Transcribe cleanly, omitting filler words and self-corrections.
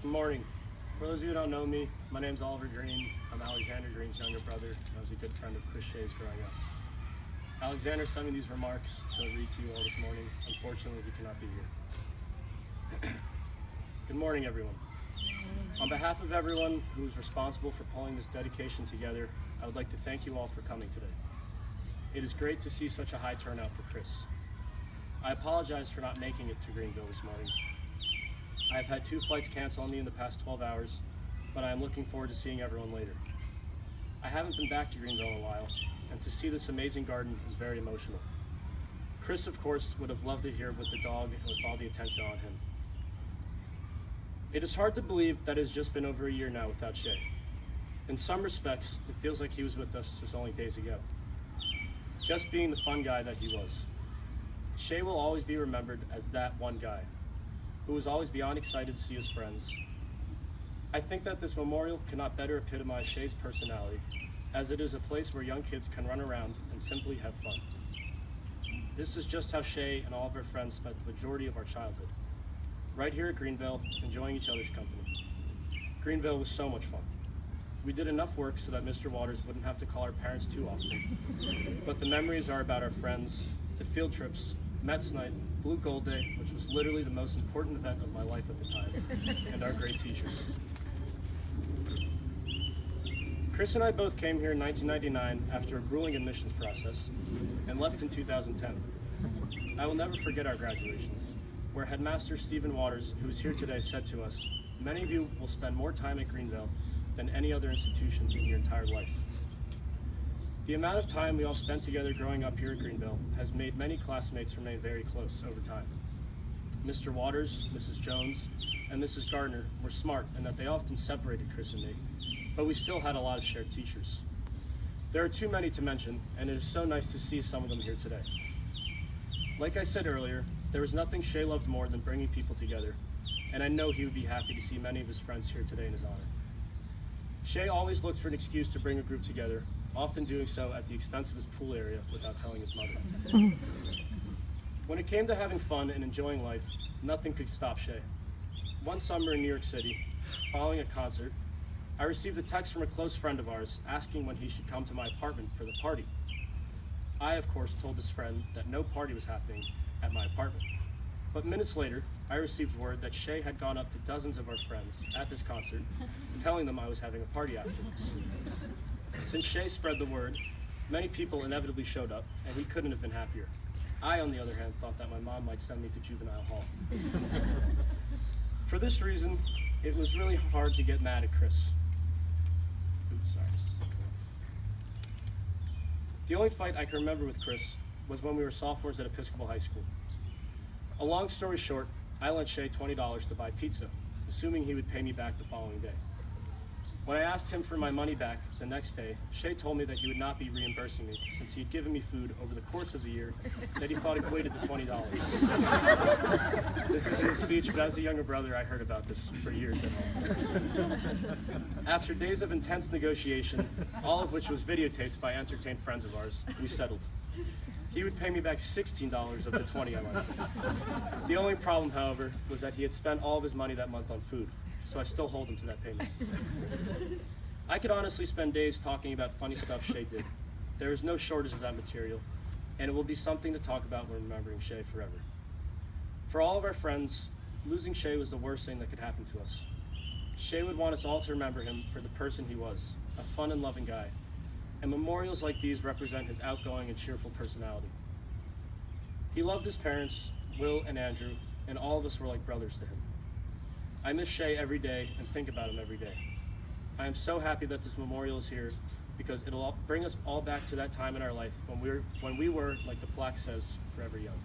Good morning. For those of you who don't know me, my name's Oliver Green. I'm Alexander Green's younger brother, and I was a good friend of Chris Shea's growing up. Alexander sent me these remarks to read to you all this morning. Unfortunately, he cannot be here. Good morning, everyone. On behalf of everyone who is responsible for pulling this dedication together, I would like to thank you all for coming today. It is great to see such a high turnout for Chris. I apologize for not making it to GreenVale this morning. I have had 2 flights cancel on me in the past 12 hours, but I am looking forward to seeing everyone later. I haven't been back to GreenVale in a while, and to see this amazing garden is very emotional. Chris, of course, would have loved it here with the dog and with all the attention on him. It is hard to believe that it has just been over a year now without Shea. In some respects, it feels like he was with us just only days ago, just being the fun guy that he was. Shea will always be remembered as that one guy, who was always beyond excited to see his friends. I think that this memorial cannot better epitomize Shea's personality, as it is a place where young kids can run around and simply have fun. This is just how Shea and all of our friends spent the majority of our childhood, right here at GreenVale, enjoying each other's company. GreenVale was so much fun. We did enough work so that Mr. Waters wouldn't have to call our parents too often. But the memories are about our friends, the field trips, Mets night, Blue Gold Day, which was literally the most important event of my life at the time, and our great teachers. Chris and I both came here in 1999 after a grueling admissions process and left in 2010. I will never forget our graduation, where Headmaster Stephen Waters, who is here today, said to us, "Many of you will spend more time at GreenVale than any other institution in your entire life." The amount of time we all spent together growing up here at GreenVale has made many classmates remain very close over time. Mr. Waters, Mrs. Jones, and Mrs. Gardner were smart in that they often separated Chris and me, but we still had a lot of shared teachers. There are too many to mention, and it is so nice to see some of them here today. Like I said earlier, there was nothing Shea loved more than bringing people together, and I know he would be happy to see many of his friends here today in his honor. Shea always looked for an excuse to bring a group together, often doing so at the expense of his pool area without telling his mother. When it came to having fun and enjoying life, nothing could stop Shea. One summer in New York City, following a concert, I received a text from a close friend of ours asking when he should come to my apartment for the party. I, of course, told this friend that no party was happening at my apartment. But minutes later, I received word that Shea had gone up to dozens of our friends at this concert, telling them I was having a party afterwards. Since Shea spread the word, many people inevitably showed up, and he couldn't have been happier. I, on the other hand, thought that my mom might send me to juvenile hall. For this reason, it was really hard to get mad at Chris. Oops, sorry. The only fight I can remember with Chris was when we were sophomores at Episcopal High School. A long story short, I lent Shea $20 to buy pizza, assuming he would pay me back the following day. When I asked him for my money back the next day, Shea told me that he would not be reimbursing me since he had given me food over the course of the year that he thought equated to $20. This isn't a speech, but as a younger brother, I heard about this for years at home. After days of intense negotiation, all of which was videotaped by entertained friends of ours, we settled. He would pay me back $16 of the $20 I lent him. The only problem, however, was that he had spent all of his money that month on food, so I still hold him to that payment. I could honestly spend days talking about funny stuff Shea did. There is no shortage of that material, and it will be something to talk about when remembering Shea forever. For all of our friends, losing Shea was the worst thing that could happen to us. Shea would want us all to remember him for the person he was, a fun and loving guy, and memorials like these represent his outgoing and cheerful personality. He loved his parents, Will and Andrew, and all of us were like brothers to him. I miss Shea every day and think about him every day. I am so happy that this memorial is here because it'll bring us all back to that time in our life when we were, like the plaque says, forever young.